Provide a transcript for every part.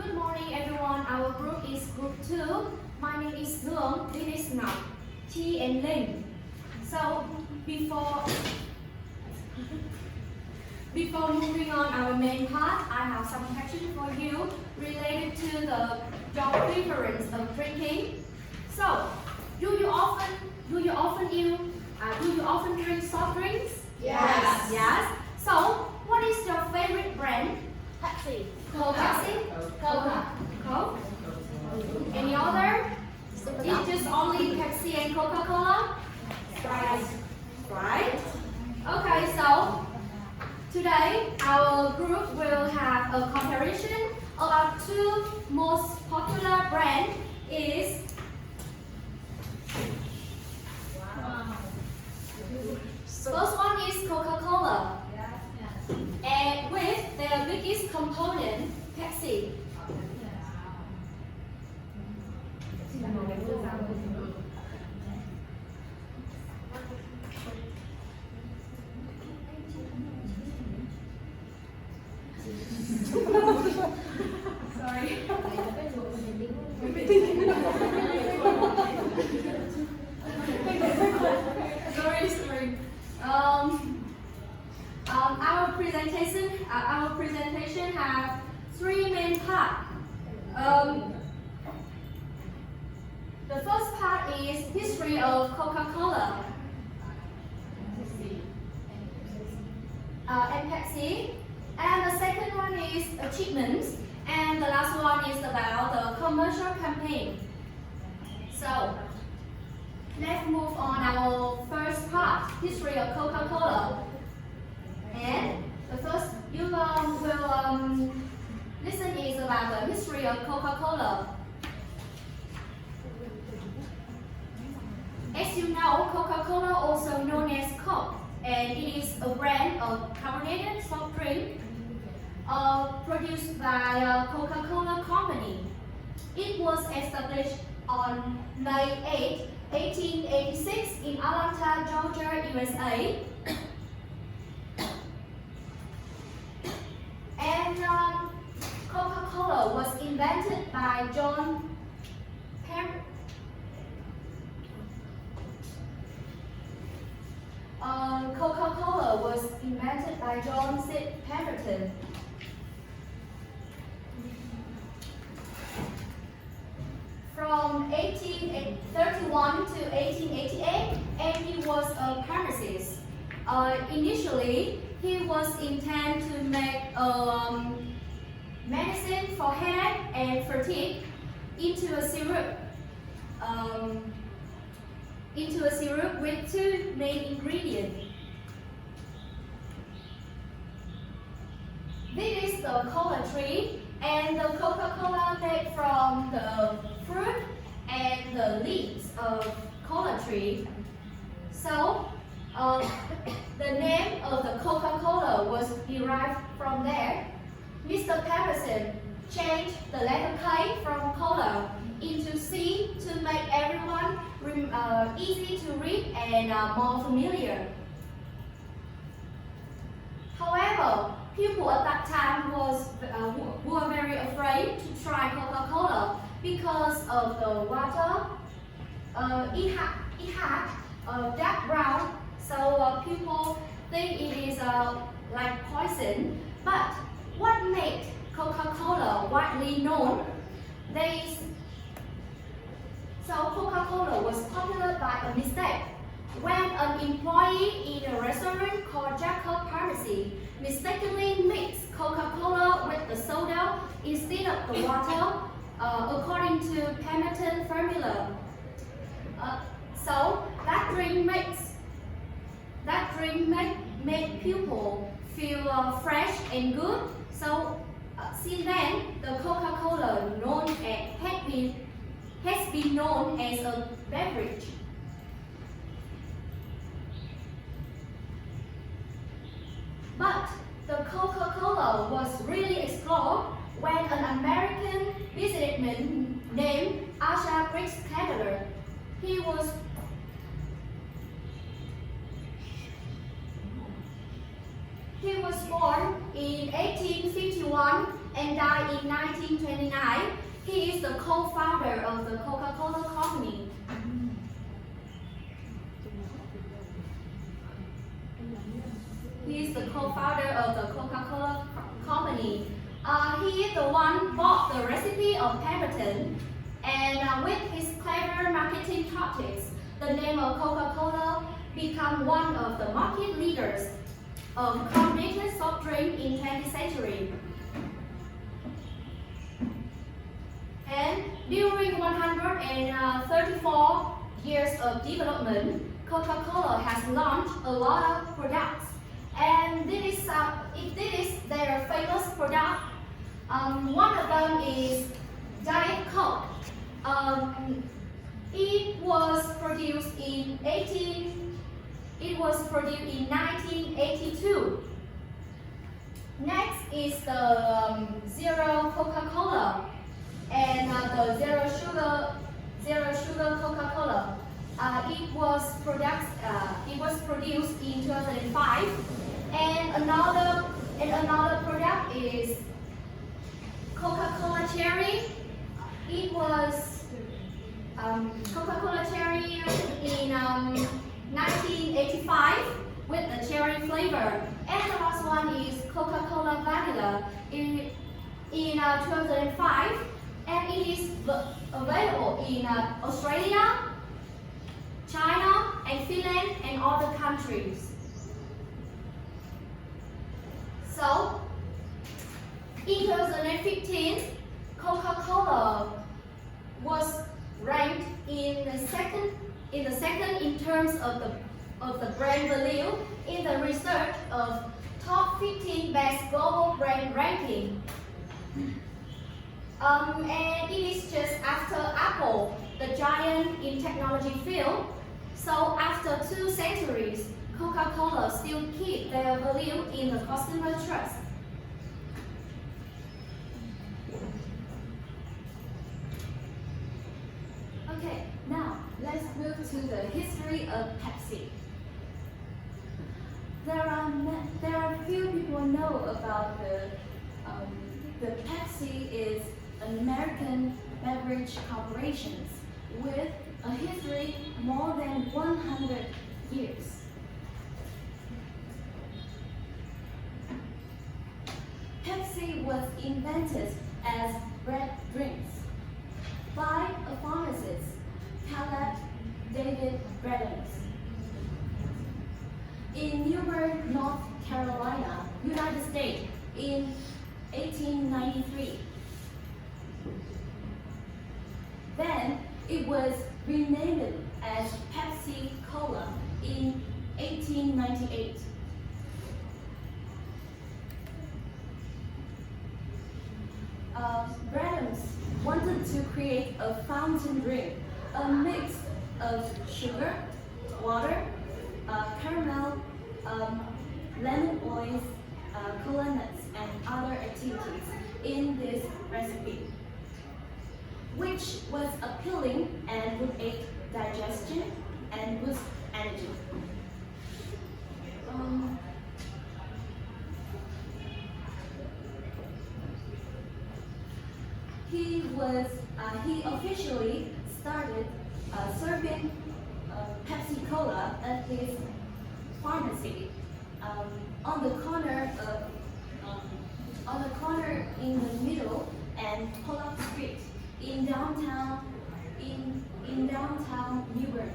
Good morning, everyone. Our group is Group 2. My name is Luong. This is Ngọc, Chi, and Linh. So, before moving on our main part, I have some questions for you related to your preference of drinking. So, do you often drink soft drinks? Yes. Yes. So, what is your favorite brand? Pepsi. Coca. Pepsi? Coca. Coke? Any other? It's just only Pepsi and Coca-Cola? Sprite. Right? Okay, so today our group will have a comparison of our two most popular brands is first one is Coca-Cola and with their biggest component, Pepsi. Sorry. Sorry. Our presentation have three main parts. The first part is history of Coca-Cola and Pepsi, and the second one is achievements, and the last one is about the commercial campaign. So let's move on our first part, history of Coca-Cola. And the first you will listen is about the history of Coca-Cola. As you know, Coca-Cola, also known as Coke, and it is a brand of carbonated soft drink produced by Coca-Cola Company. It was established on May 8, 1886 in Atlanta, Georgia, USA. And Coca-Cola was invented by John C. Pemberton. From 1831 to 1888, and he was a pharmacist. Initially, he was intended to make medicine for headache and fatigue into a syrup with two main ingredients. This is the cola tree, and the Coca-Cola made from the fruit and the leaves of cola tree. So, the name of the Coca-Cola was derived from there. Mr. Pemberton changed the letter K from cola into C to make everyone easy to read and more familiar. However, people at that time were very afraid to try Coca-Cola because of the water. It had dark brown, so people think it is like poison. But what made Coca-Cola widely known? So Coca-Cola was popular by a mistake. When an employee in a restaurant called Jacob Pharmacy mistakenly mixed Coca-Cola with the soda instead of the water, according to Pemberton formula. So that drink made people feel fresh and good. So since then, the Coca-Cola has been known as a beverage. But the Coca-Cola was really explored when an American businessman named Asa Briggs Candler. He was born in 1851 and died in 1929. the co-founder of the Coca-Cola company. He is the co-founder of the Coca-Cola company. He is the one bought the recipe of Pemberton, and with his clever marketing tactics, the name of Coca-Cola became one of the market leaders of carbonated soft drink in 20th century. And during 134 years of development, Coca-Cola has launched a lot of products, and this is their famous product. One of them is Diet Coke. It was produced in 1982. Next is the Zero Coca-Cola and the Zero Sugar Coca-Cola. It was produced in 2005. And another product is Coca-Cola Cherry. It was Coca-Cola Cherry in 1985 with the cherry flavor. And the last one is Coca-Cola Vanilla in 2005. And it is available in Australia, China, and Finland, and other countries. So, in 2015, Coca-Cola was ranked in the second in terms of the brand value in the research of top 15 best global brand ranking. And it is just after Apple, the giant in technology field. So after 2 centuries, Coca-Cola still keep their value in the customer trust. Okay, now let's move to the history of Pepsi. There are few people know about the Pepsi is an American beverage corporation with a history more than 100 years. Pepsi was invented as red drinks by a pharmacist, Caleb David Bradens, in Newburgh, North Carolina, United States, in 1893. Then it was renamed as Pepsi Cola in 1898. Bradens wanted to create a fountain drink, a mix of sugar, water, caramel, lemon oils, cola nuts, and other activities in this recipe, which was appealing and would aid digestion and boost energy. He officially started serving Pepsi Cola at his pharmacy on the corner in the middle and Pollock Street in downtown Newburgh.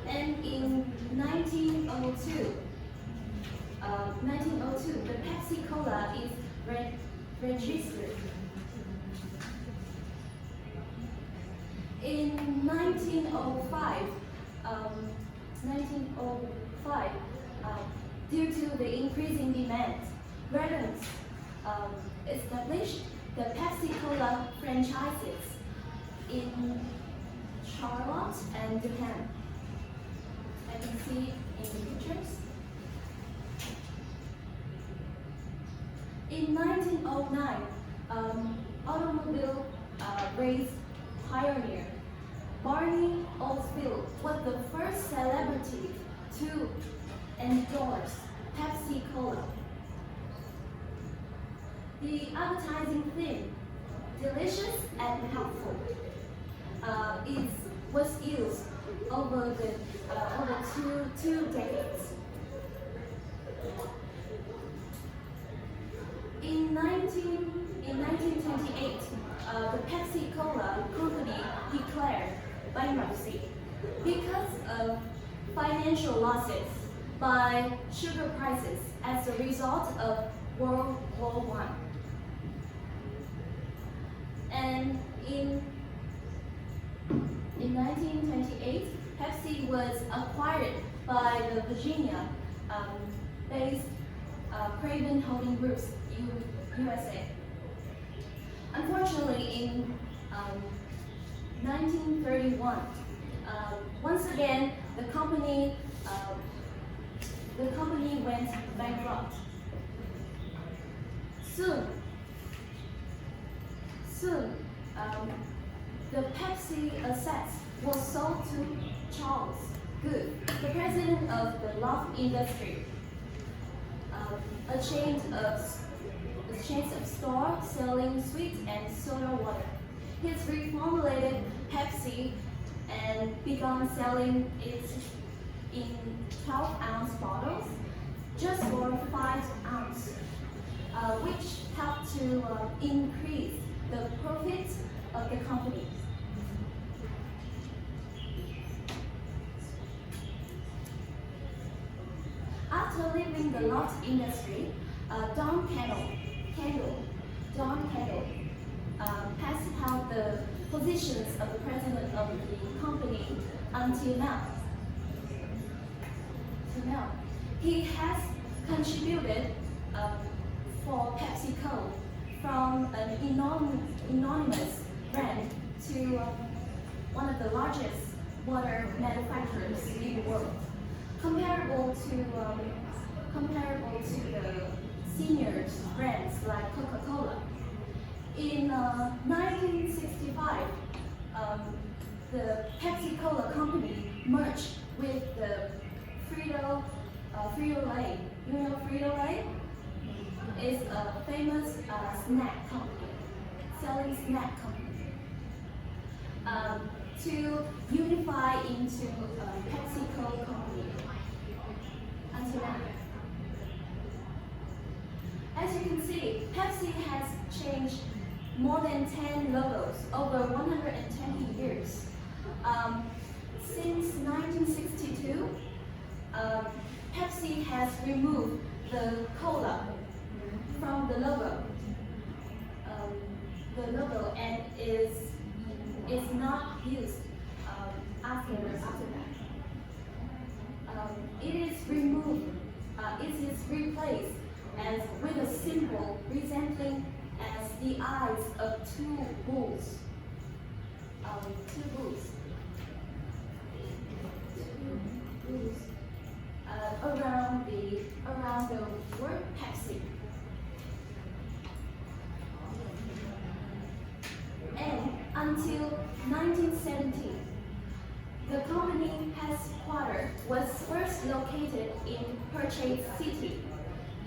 And in 1902, the Pepsi Cola is registered. In 1905, due to the increasing demand, Bradens established the Pepsi Cola franchises in Charlotte and Durham. I can see in the pictures. In 1909, automobile race pioneer Barney Oldfield was the first celebrity to endorse Pepsi Cola. The advertising theme, delicious and helpful, it was used over two decades. In 1928, the Pepsi Cola company declared bankruptcy because of financial losses by sugar prices as a result of World War I. And in 1928, Pepsi was acquired by the Virginia-based Craven Holding Groups, USA. Unfortunately, in 1931, once again, the company went bankrupt. Soon, the Pepsi assets were sold to Charles Good, the president of the Love Industry, a chain of stores selling sweet and soda water. He's reformulated Pepsi and began selling it in 12-ounce bottles just for 5 ounces, which helped to increase the profits of the company. After leaving the Love Industry, Don Kendall has held the positions of the president of the company until now. He has contributed for PepsiCo from an anonymous brand to one of the largest water manufacturers in the world, comparable to the senior brands like Coca-Cola. In 1965, the Pepsi-Cola company merged with the Frito-Lay. You know Frito-Lay? It's a famous snack company, selling snack company. To unify into PepsiCo company until now. As you can see, Pepsi has changed more than 10 logos over 120 years. Since 1962, Pepsi has removed the cola from the logo. And is not used after that. It is removed. It is replaced as with a symbol resembling as the eyes of two bulls. Around the word Pepsi. And until 1970, the company headquarters was first located in Purchase City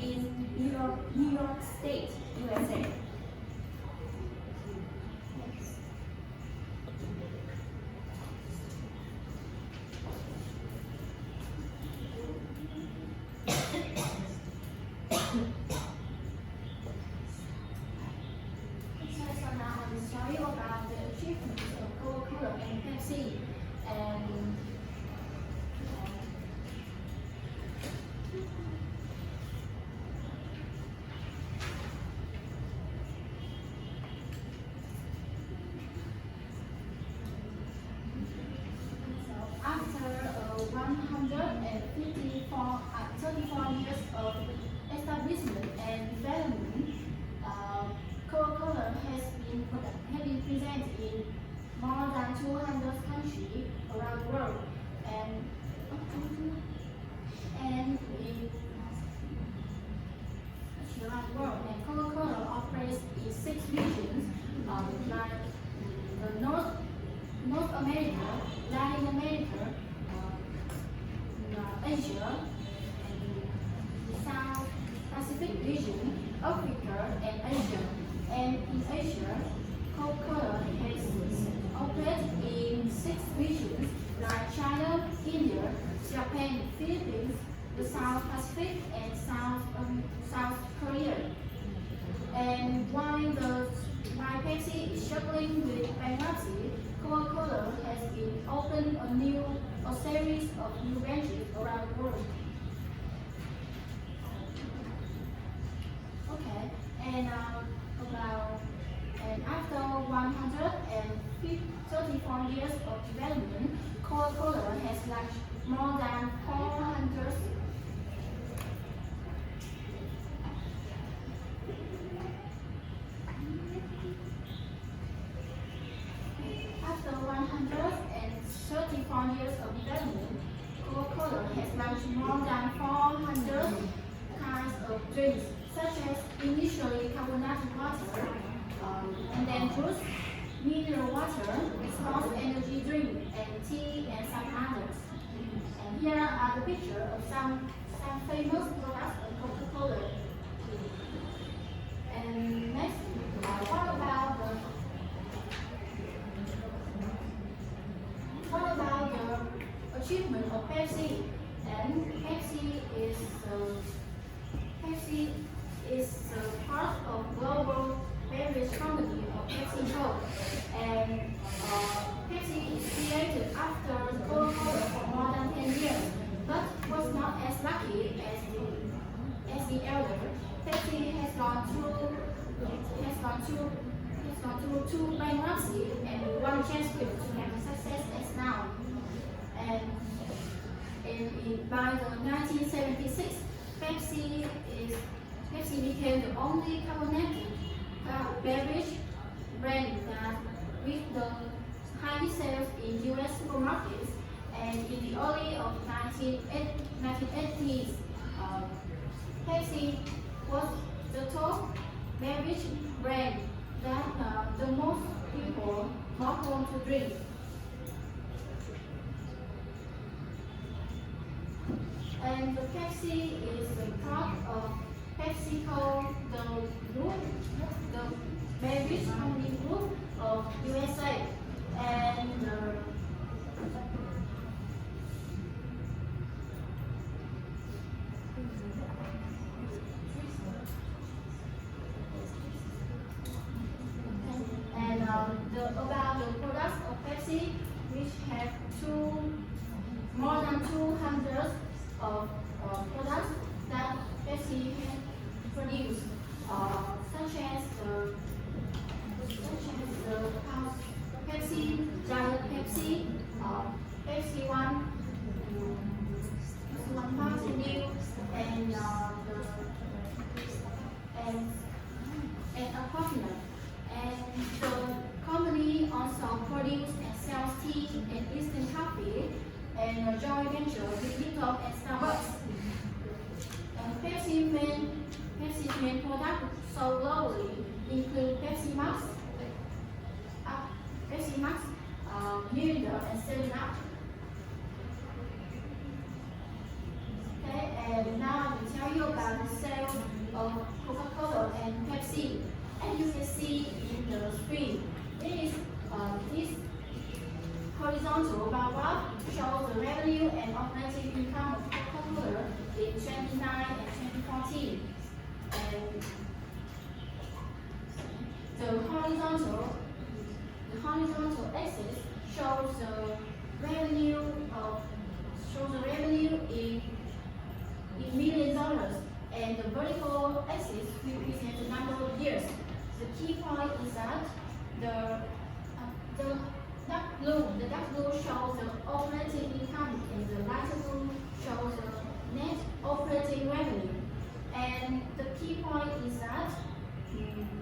in New York State, USA. So now I'm sorry about the achievements of Coca-Cola and Pepsi. After 34 years of establishment and development, Coca-Cola has been present in more than 200 countries around the world. Japan, Philippines, the South Pacific, and South Korea. And while Pepsi is struggling with bankruptcy, Coca-Cola has been opened a series of new branches around the world. Okay, and after 134 years of development, Coca-Cola has launched more than 400. After 134 years of development, Coca-Cola has launched more than 400 kinds of drinks, such as initially carbonated water, and then juice, mineral water, sports energy drink, and tea, and some others. And here are the pictures of some famous products of Coca-Cola. And next, what about the achievement of Pepsi? And Pepsi is part of global beverage company of PepsiCo, and Pepsi is created after Coca-Cola for more than 10 years, but was not as lucky as the elder. Pepsi has gone through two bankruptcy and one chance to have a success as now. And by the 1976, Pepsi became the only carbonated beverage brand that with the highest sales in U.S. supermarkets, and in the early of 1980s, Pepsi was the top beverage brand that the most people bought home to drink. And the Pepsi is a part of PepsiCo, the beverage company group of USA. About the products of Pepsi, which have more than 200 of products that Pepsi has produced, such as the Pepsi, Giant Pepsi, Pepsi One Mountain Dew, and a partner. And the company also produces and sells tea and instant coffee, and a joint venture with TikTok and Starbucks. And Pepsi's main products sold globally include Pepsi Max, Mirinda, and 7-Up. Okay, and now I will tell you about the sales of Coca-Cola and Pepsi. And you can see in the screen, this horizontal bar graph shows the revenue and operating income of Coca-Cola in 2009 and 2014. And the horizontal axis shows the revenue in million dollars, and the vertical axis represents the number of years. The key point is that the dark blue shows the operating income, and the lighter blue shows the net operating revenue. And the key point is that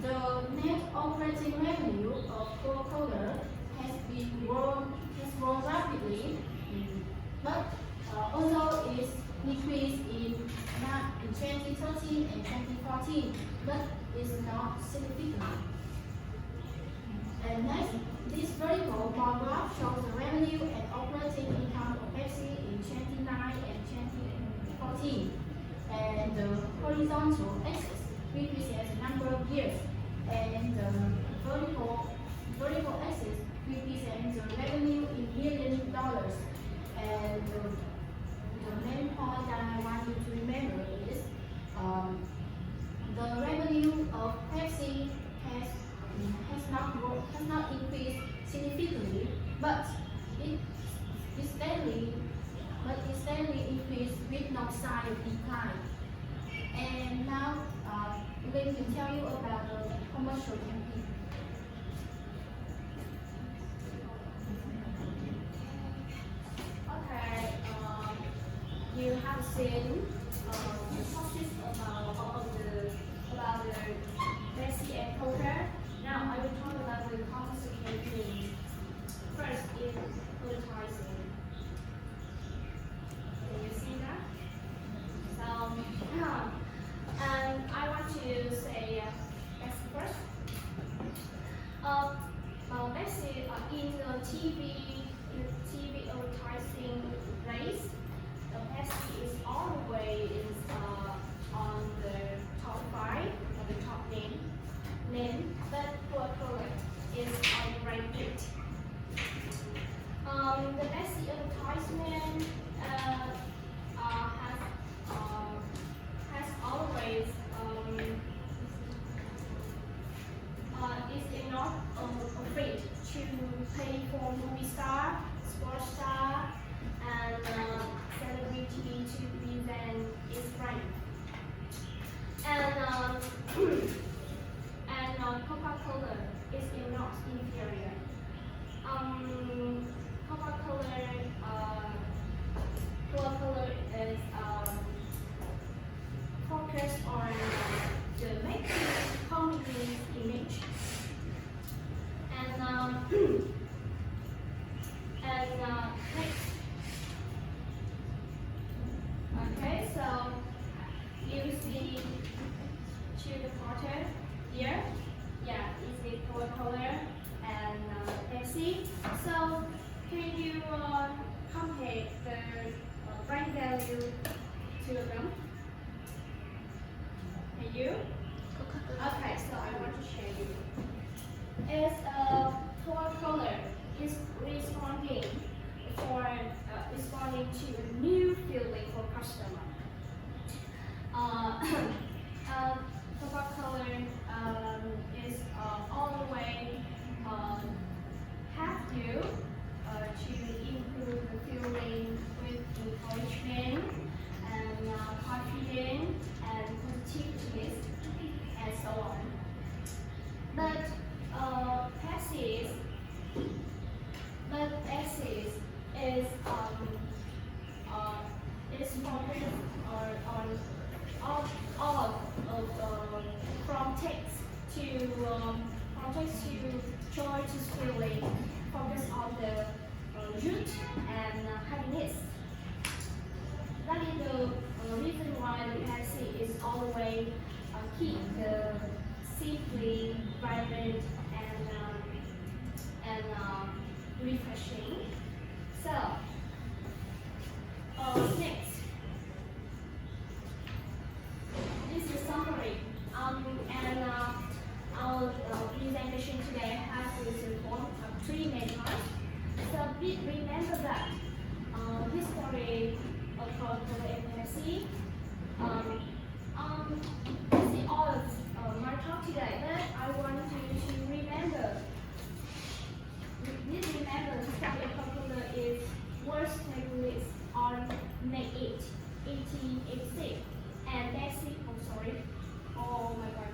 the net operating revenue of Coca-Cola has grown rapidly, but although it decreased in 2013 and 2014, but is not significant. And next, this vertical bar graph shows the revenue and operating income of Pepsi in 2009 and 2014. And the horizontal axis represents the number of years, and the vertical axis represents the revenue in million dollars. And the main point that I want you to remember is the revenue of Pepsi has not increased significantly, but it steadily increased with no sign of decline. And now, Lynn can tell you about the commercial campaign. Okay, you have seen topics about the Pepsi and Coca. Now I will talk about the commercial campaign. First is advertising. Can you see that? So, and I want to say Pepsi first. Pepsi in the TV advertising race, Pepsi is always on the top 5 or the top name, but Coca is on rank 8. The Pepsi advertisement has always is not afraid to pay for movie star, sports star, and celebrity to present its brand. And Coca-Cola is not inferior. Coca-Cola is focused on the making company's image. Next. Okay, so you see to the photo here. Yeah, it's the Coca-Cola and Pepsi. So can you compare the brand value to them? Can you? Okay, so I want to show you. As Coca-Cola is responding to a new feeling for customer. Coca-Cola is all the way have to improve the feeling with encouragement and confidence and positiveness and so on. But Pepsi is focused on all of from text to joy to feeling, focus on the root and happiness. That is the reason why the Pepsi is always keep the simply vibrant and refreshing. So next, this is summary. And our presentation today has been formed of 3 main parts. So please remember that history of Coca-Cola and Pepsi. That's all of my talk today. But I want you to remember. Please remember the story of Coca-Cola is first released on May 8, 1886, and Pepsi. Oh, sorry. Oh my God.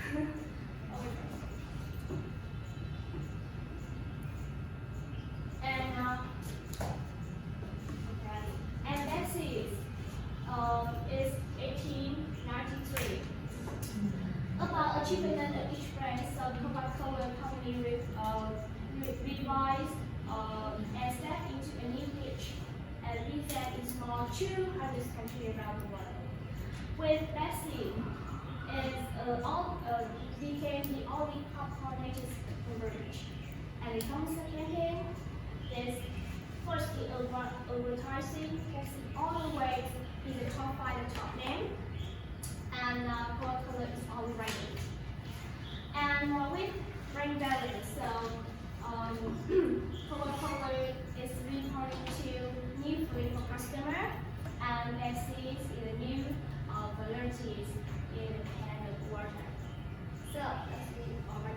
Oh my God. And Pepsi is 1893. About achievement of each brand, so Coca-Cola company revised and stepped into a new niche and reset in small 200 countries around the world. With Pepsi, became the only pop carbonated beverage. And the commercial campaign is firstly advertising Pepsi always is the top 5 and top name, and Coca-Cola is always ranked. And with brand value, so Coca-Cola is returning to new customer, and Pepsi is the new varieties in the can of water. So let's read over